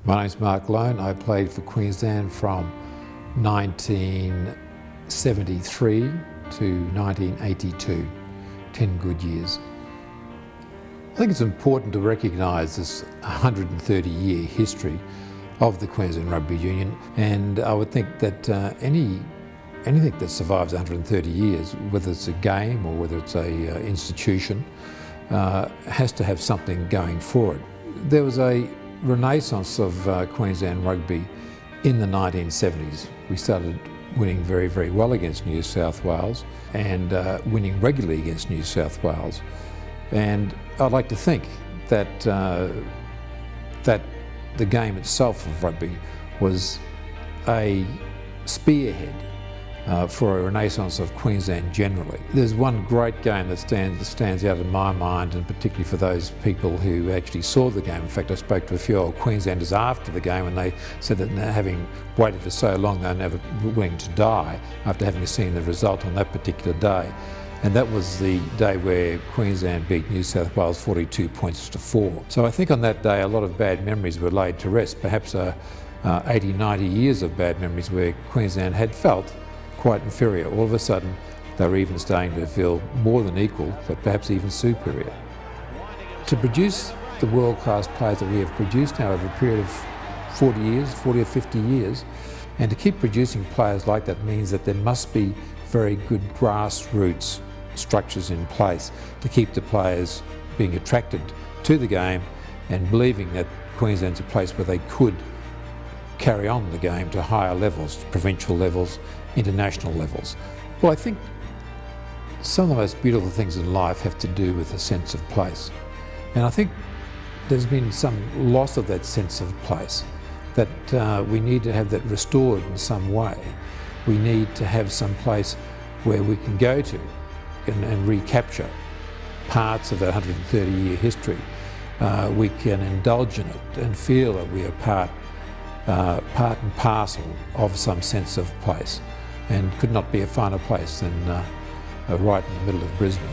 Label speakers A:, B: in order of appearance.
A: My name's Mark Loane. I played for Queensland from 1973 to 1982, 10 good years. I think it's important to recognise this 130-year history of the Queensland Rugby Union, and I would think that anything that survives 130 years, whether it's a game or whether it's a institution, has to have something going for it. There was a renaissance of Queensland rugby in the 1970s. We started winning very, very well against New South Wales and winning regularly against New South Wales. And I'd like to think that that the game itself of rugby was a spearhead for a renaissance of Queensland generally. There's one great game that stands out in my mind, and particularly for those people who actually saw the game. In fact, I spoke to a few old Queenslanders after the game, and they said that having waited for so long, they're never willing to die after having seen the result on that particular day. And that was the day where Queensland beat New South Wales 42 points to 4. So I think on that day a lot of bad memories were laid to rest, perhaps 80, 90 years of bad memories where Queensland had felt quite inferior. All of a sudden they were even starting to feel more than equal, but perhaps even superior. To produce the world-class players that we have produced now over a period of 40 years, 40 or 50 years, and to keep producing players like that means that there must be very good grassroots structures in place to keep the players being attracted to the game and believing that Queensland's a place where they could carry on the game to higher levels, provincial levels, international levels. Well, I think some of the most beautiful things in life have to do with a sense of place. And I think there's been some loss of that sense of place, that we need to have that restored in some way. We need to have some place where we can go to and recapture parts of that 130-year history. We can indulge in it and feel that we are part and parcel of some sense of place, and could not be a finer place than right in the middle of Brisbane.